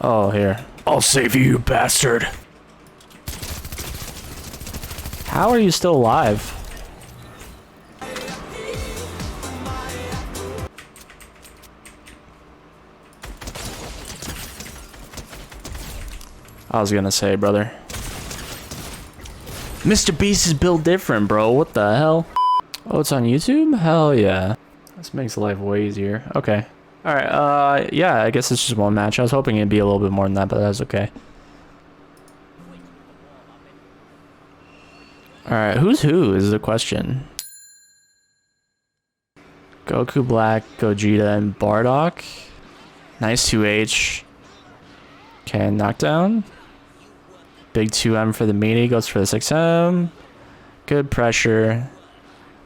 Oh, here. I'll save you, you bastard. How are you still alive? I was gonna say, brother. Mr. Beast is built different, bro. What the hell? Oh, it's on YouTube? Hell yeah. This makes life way easier. Okay. Alright, yeah, I guess it's just one match. I was hoping it'd be a little bit more than that, but that's okay. Alright, who's who is the question. Goku Black, Gogeta, and Bardock. Nice 2H. Okay, knockdown. Big 2M for the meaty, goes for the 6M. Good pressure.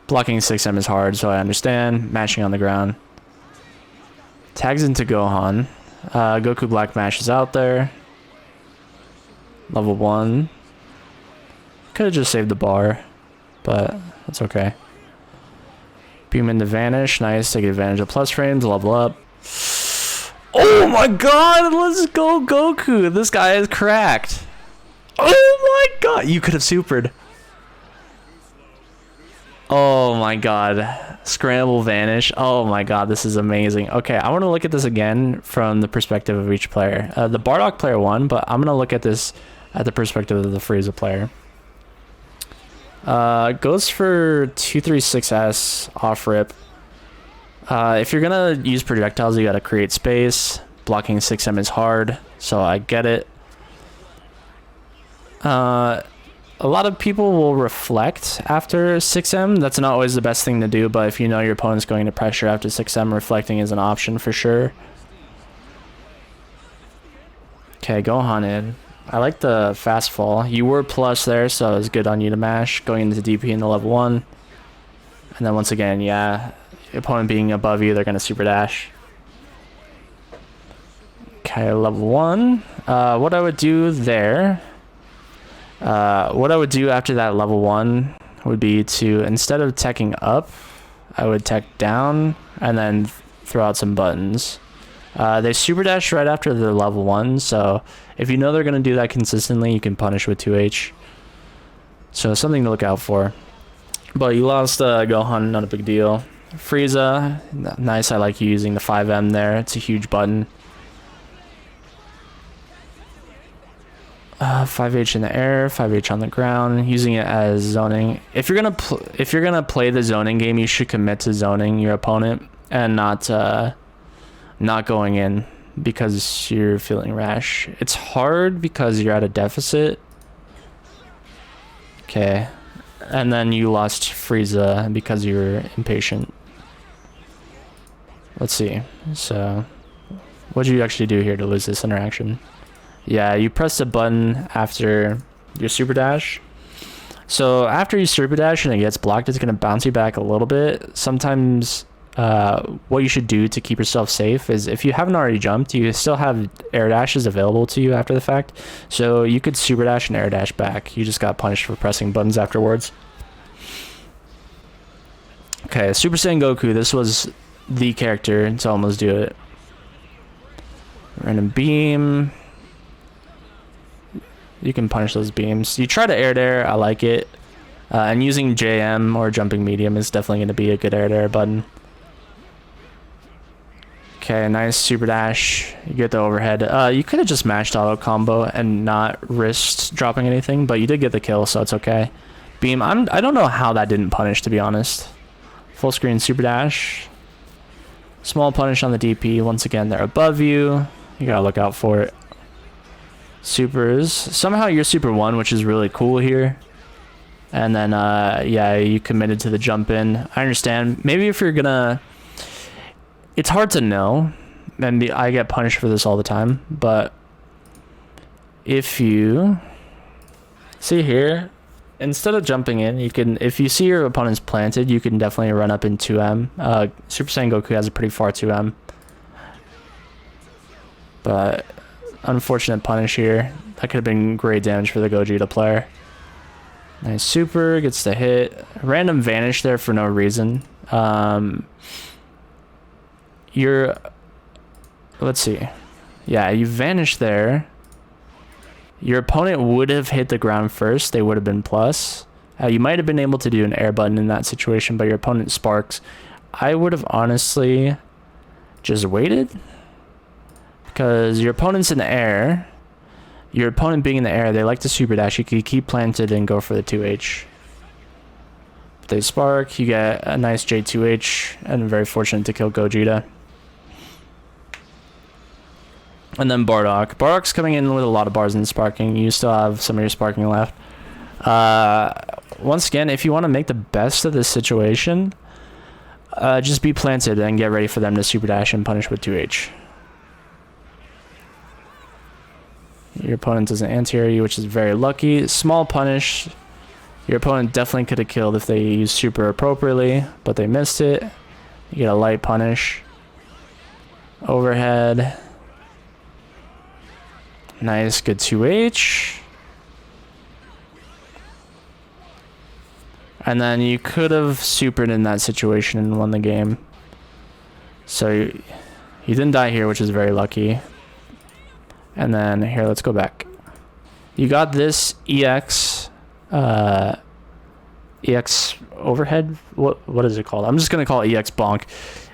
Blocking 6M is hard, so I understand. Mashing on the ground. Tags into Gohan. Goku Black mashes out there. Level 1. Could have just saved the bar, but that's okay. Beam into Vanish. Nice. Take advantage of plus frames. Level up. Oh my god! Let's go, Goku! This guy is cracked. Oh my god! You could have supered. Oh my god. Scramble Vanish. Oh my god, this is amazing. Okay, I want to look at this again from the perspective of each player. The Bardock player won, but I'm going to look at this at the perspective of the Frieza player. Goes for 236S off rip. If you're gonna use projectiles, you gotta create space. Blocking 6M is hard, so I get it. A lot of people will reflect after 6M. That's not always the best thing to do, but if you know your opponent's going to pressure after 6M, reflecting is an option for sure. Okay, Gohan in. I like the fast fall. You were plus there, so it was good on you to mash. Going into DP in the level 1. And then once again, yeah, opponent being above you, they're going to super dash. Okay, level 1. What I would do there, what I would do after that level 1 would be to, instead of teching up, I would tech down and then throw out some buttons. They super dash right after the level 1, so if you know they're going to do that consistently, you can punish with 2H. So something to look out for. But you lost Gohan, not a big deal. Frieza, nice. I like you using the 5M there. It's a huge button. 5H in the air, 5H on the ground, using it as zoning. If you're gonna play the zoning game, you should commit to zoning your opponent and not going in because you're feeling rash. It's hard because you're at a deficit. Okay, and then you lost Frieza because you're impatient. Let's see. So, what did you actually do here to lose this interaction? Yeah, you press the button after your super dash. So after you super dash and it gets blocked, it's going to bounce you back a little bit. Sometimes what you should do to keep yourself safe is if you haven't already jumped, you still have air dashes available to you after the fact. So you could super dash and air dash back. You just got punished for pressing buttons afterwards. Okay, Super Saiyan Goku. This was the character to almost do it. Random beam. You can punish those beams. You try to air dare. I like it. And using JM or jumping medium is definitely going to be a good air dare button. Okay, nice super dash. You get the overhead. You could have just mashed auto combo and not risked dropping anything, but you did get the kill, so it's okay. Beam. I don't know how that didn't punish, to be honest. Full screen super dash. Small punish on the DP. Once again, they're above you. You gotta look out for it. Supers. Somehow you're super 1, which is really cool here. And then, yeah, you committed to the jump in. I understand. Maybe if you're gonna... It's hard to know. And I get punished for this all the time. But if you... See here, instead of jumping in, you can... If you see your opponent's planted, you can definitely run up in 2M. Super Saiyan Goku has a pretty far 2M. But... Unfortunate punish here. That could have been great damage for the Gogeta player. Nice super, gets the hit. Random vanish there for no reason. Let's see. Yeah, you vanish there. Your opponent would have hit the ground first. They would have been plus. You might have been able to do an air button in that situation, but your opponent sparks. I would have honestly just waited. Because your opponent's in the air. Your opponent being in the air, they like to super dash. You can keep planted and go for the 2H. If they spark, you get a nice J2H, and very fortunate to kill Gogeta. And then Bardock. Bardock's coming in with a lot of bars and sparking. You still have some of your sparking left. Once again, if you want to make the best of this situation, just be planted and get ready for them to super dash and punish with 2H. Your opponent does an anti-air you, which is very lucky. Small punish. Your opponent definitely could have killed if they used super appropriately, but they missed it. You get a light punish. Overhead. Nice, good 2H. And then you could have supered in that situation and won the game. So you didn't die here, which is very lucky. And then here, let's go back. You got this EX overhead. What is it called? I'm just gonna call it EX bonk.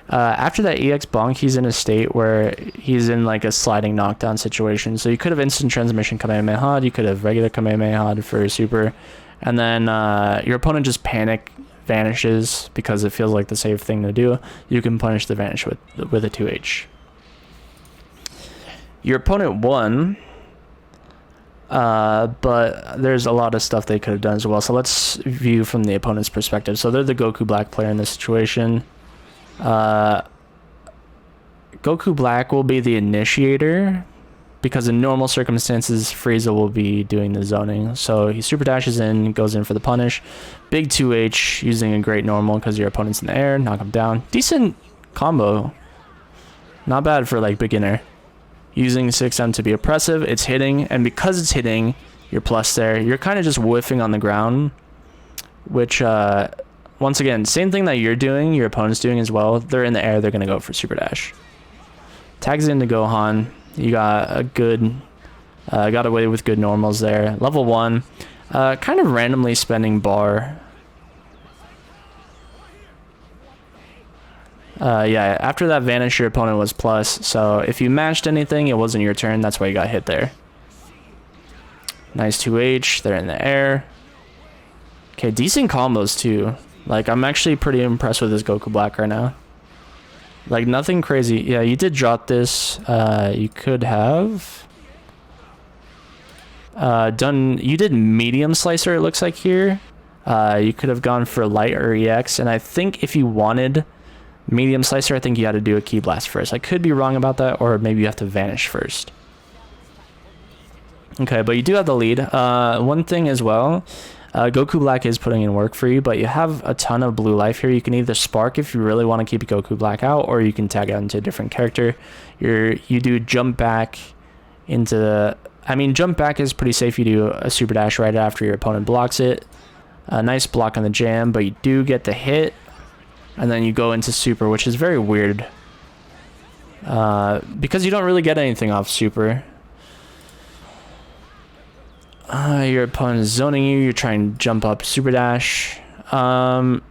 After that EX bonk, he's in a state where he's in like a sliding knockdown situation. So you could have instant transmission Kamehameha. You could have regular Kamehameha for super, and then your opponent just panic vanishes because it feels like the safe thing to do. You can punish the vanish with a 2H. Your opponent won, but there's a lot of stuff they could have done as well. So let's view from the opponent's perspective. So they're the Goku Black player in this situation. Goku Black will be the initiator because in normal circumstances, Frieza will be doing the zoning. So he super dashes in, goes in for the punish. Big 2H using a great normal because your opponent's in the air, knock him down. Decent combo. Not bad for like beginner. Using 6M to be oppressive, it's hitting, and because it's hitting, you're plus there. You're kind of just whiffing on the ground, which, once again, same thing that you're doing, your opponent's doing as well. They're in the air, they're going to go for super dash. Tags into Gohan. You got a good, got away with good normals there. Level 1, kind of randomly spending bar. Yeah, after that vanish, your opponent was plus, so if you matched anything, it wasn't your turn, that's why you got hit there. Nice 2H, they're in the air. Okay, decent combos too. Like, I'm actually pretty impressed with this Goku Black right now. Like, nothing crazy. Yeah, you did drop this. You could have you did medium slicer, it looks like here. You could have gone for light or EX, and I think if you wanted medium slicer, I think you had to do a Ki Blast first. I could be wrong about that, or maybe you have to vanish first. Okay, but you do have the lead. One thing as well, Goku Black is putting in work for you, but you have a ton of blue life here. You can either spark if you really want to keep Goku Black out, or you can tag out into a different character. You do jump back into jump back is pretty safe. You do a super dash right after your opponent blocks it. A nice block on the jam, but you do get the hit. And then you go into super, which is very weird. Because you don't really get anything off super. Your opponent is zoning you. You're trying to jump up super dash. That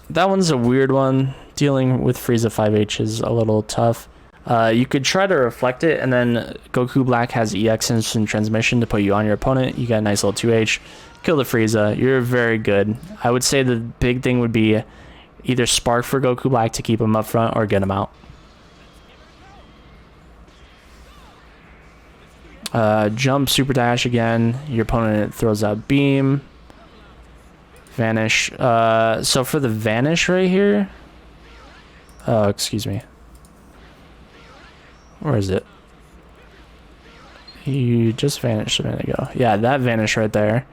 one's a weird one. Dealing with Frieza 5H is a little tough. You could try to reflect it, and then Goku Black has EX instant transmission to put you on your opponent. You got a nice little 2H. Kill the Frieza. You're very good. I would say the big thing would be either spark for Goku Black to keep him up front or get him out. Jump, super dash again. Your opponent throws out beam. Vanish. So for the vanish right here. Oh, excuse me. Where is it? You just vanished a minute ago. Yeah, that vanish right there.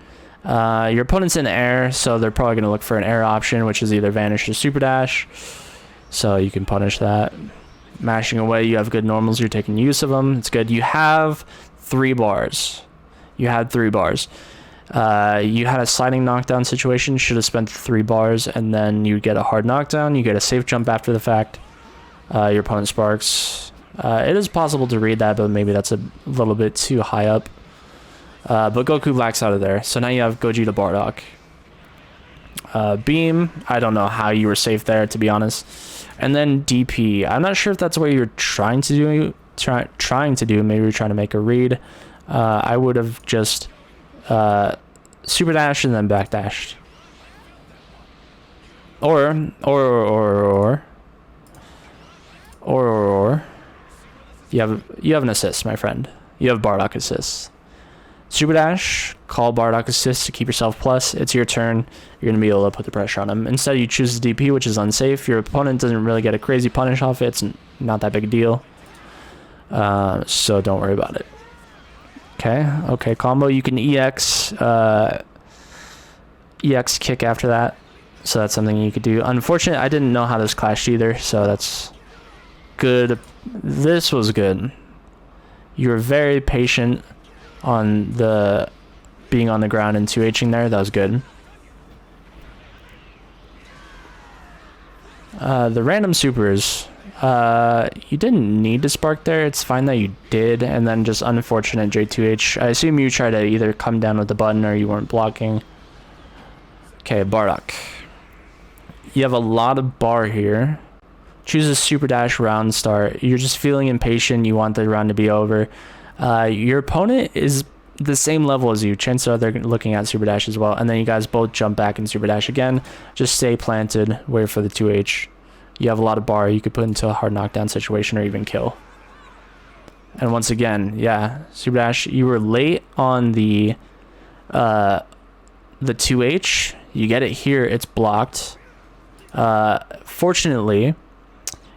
Your opponent's in air, so they're probably going to look for an air option, which is either vanish or super dash. So you can punish that. Mashing away, you have good normals. You're taking use of them. It's good. You have 3 bars. You had 3 bars. You had a sliding knockdown situation. Should have spent 3 bars, and then you get a hard knockdown. You get a safe jump after the fact. Your opponent sparks. It is possible to read that, but maybe that's a little bit too high up. But Goku blacks out of there. So now you have Gogeta Bardock. Beam, I don't know how you were safe there, to be honest. And then DP. I'm not sure if that's what you're trying to do. Maybe you're trying to make a read. I would have just super dashed and then backdashed. Or you have an assist, my friend. You have Bardock assist. Super dash, call Bardock assist to keep yourself plus. It's your turn. You're gonna be able to put the pressure on him. Instead, you choose the DP, which is unsafe. Your opponent doesn't really get a crazy punish off it. It's not that big a deal. So don't worry about it. Okay, combo. You can EX kick after that. So that's something you could do. Unfortunately, I didn't know how this clashed either, so that's good. This was good. You were very patient on the being on the ground and 2Hing there. That was good. The random supers. You didn't need to spark there. It's fine that you did. And then just unfortunate J2H. I assume you tried to either come down with the button or you weren't blocking. Okay, Bardock. You have a lot of bar here. Choose a super dash round start. You're just feeling impatient. You want the round to be over. Your opponent is the same level as you. Chances are they're looking at super dash as well. And then you guys both jump back and super dash again. Just stay planted. Wait for the 2H. You have a lot of bar. You could put into a hard knockdown situation or even kill. And once again, yeah, super dash. You were late on the 2H. You get it here. It's blocked. Fortunately,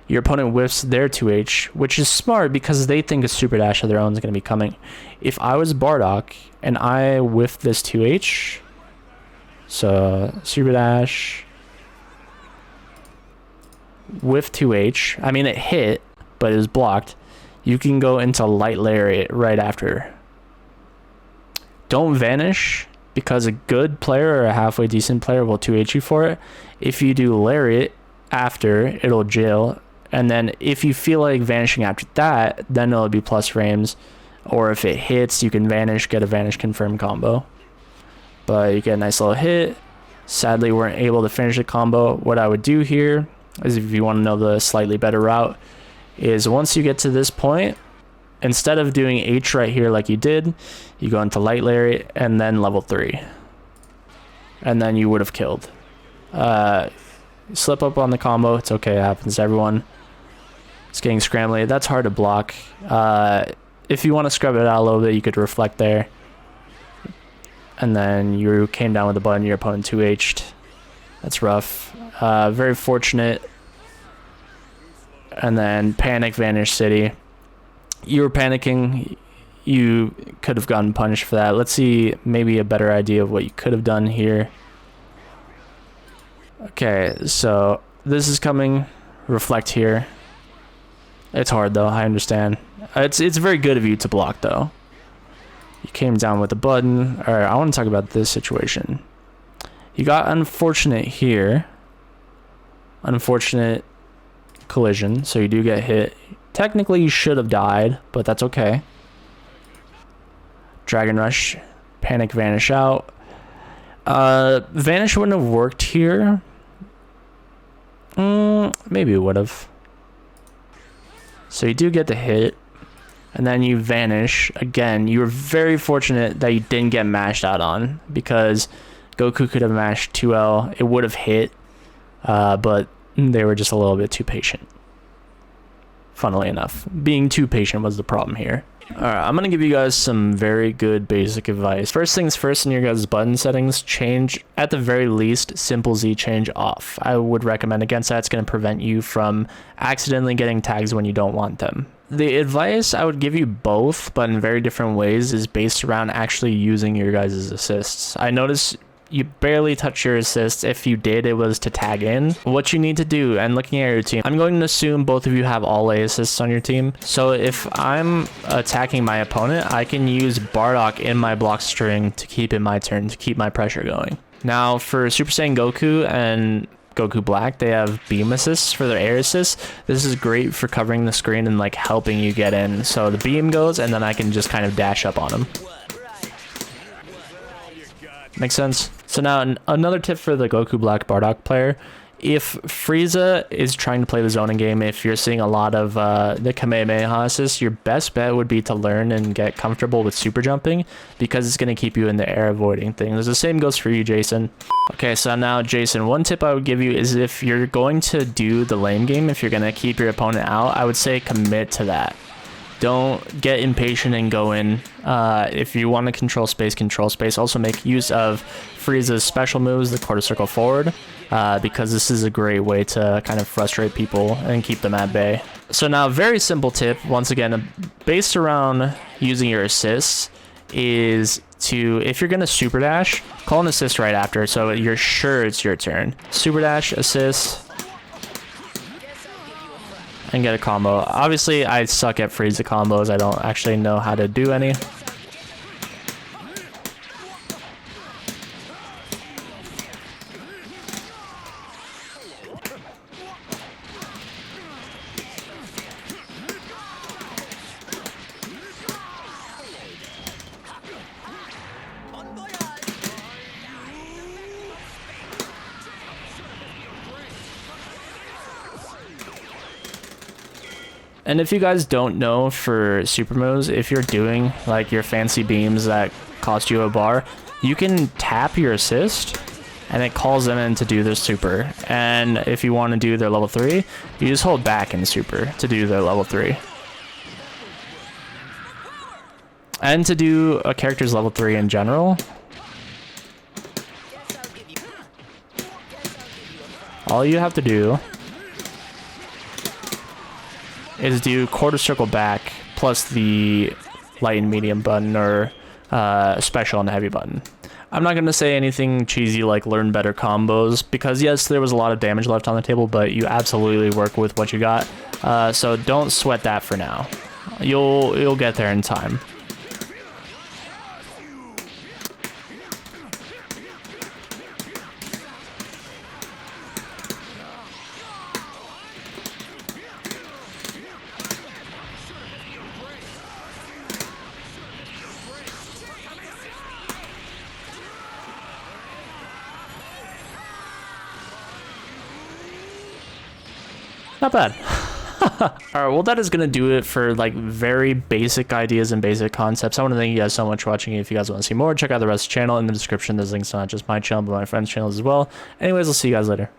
your opponent whiffs their 2H, which is smart because they think a super dash of their own is going to be coming. If I was Bardock and I whiffed this 2H, so super dash, whiff 2H, I mean it hit, but it was blocked, you can go into light lariat right after. Don't vanish, because a good player or a halfway decent player will 2H you for it. If you do lariat after, it'll jail. And then if you feel like vanishing after that, then it'll be plus frames. Or if it hits, you can vanish, get a vanish confirm combo. But you get a nice little hit. Sadly, we weren't able to finish the combo. What I would do here is, if you want to know the slightly better route, is once you get to this point, instead of doing H right here like you did, you go into light lariat and then level 3. And then you would have killed. Slip up on the combo. It's okay. It happens to everyone. It's getting scrambly. That's hard to block. If you want to scrub it out a little bit, you could reflect there. And then you came down with the button. Your opponent 2H'd. That's rough. Very fortunate. And then panic, vanish city. You were panicking. You could have gotten punished for that. Let's see maybe a better idea of what you could have done here. Okay, so this is coming. Reflect here. It's hard though, I understand. It's very good of you to block though. You came down with the button. Alright, I want to talk about this situation. You got unfortunate here. Unfortunate collision, so you do get hit. Technically you should have died, but that's okay. Dragon Rush, panic, vanish out. Vanish wouldn't have worked here. Maybe it would have. So you do get the hit, and then you vanish. Again, you were very fortunate that you didn't get mashed out on, because Goku could have mashed 2L. It would have hit, but they were just a little bit too patient. Funnily enough, being too patient was the problem here. Alright, I'm going to give you guys some very good basic advice. First things first, in your guys' button settings, change, at the very least, Simple Z change off. I would recommend against that. It's going to prevent you from accidentally getting tags when you don't want them. The advice I would give you both, but in very different ways, is based around actually using your guys' assists. I noticed you barely touch your assists. If you did, it was to tag in. What you need to do, and looking at your team, I'm going to assume both of you have all A assists on your team. So if I'm attacking my opponent, I can use Bardock in my block string to keep in my turn, to keep my pressure going. Now for Super Saiyan Goku and Goku Black, they have beam assists for their air assists. This is great for covering the screen and like helping you get in. So the beam goes and then I can just kind of dash up on him. Makes sense? So now another tip for the Goku Black Bardock player. If Frieza is trying to play the zoning game, if you're seeing a lot of the Kamehameha assists, your best bet would be to learn and get comfortable with super jumping because it's going to keep you in the air avoiding things. The same goes for you, Jason. Okay, so now, Jason, one tip I would give you is if you're going to do the lane game, if you're going to keep your opponent out, I would say commit to that. Don't get impatient and go in. If you want to control space, control space. Also make use of Frieza's special moves, the quarter circle forward, because this is a great way to kind of frustrate people and keep them at bay. So now, very simple tip, once again, based around using your assists, is to, if you're going to super dash, call an assist right after so you're sure it's your turn. Super dash, assist, and get a combo. Obviously, I suck at Frieza combos. I don't actually know how to do any. And if you guys don't know for super moves, if you're doing like your fancy beams that cost you a bar, you can tap your assist and it calls them in to do their super. And if you want to do their level 3, you just hold back in super to do their level 3. And to do a character's level 3 in general, all you have to do is do quarter circle back plus the light and medium button, or special and heavy button. I'm not going to say anything cheesy like learn better combos, because yes, there was a lot of damage left on the table, but you absolutely work with what you got. So don't sweat that for now. You'll get there in time. Not bad. Alright, well that is going to do it for like very basic ideas and basic concepts. I want to thank you guys so much for watching. If you guys want to see more, check out the rest of the channel. In the description there's links to not just my channel but my friend's channels as well. Anyways, I'll see you guys later.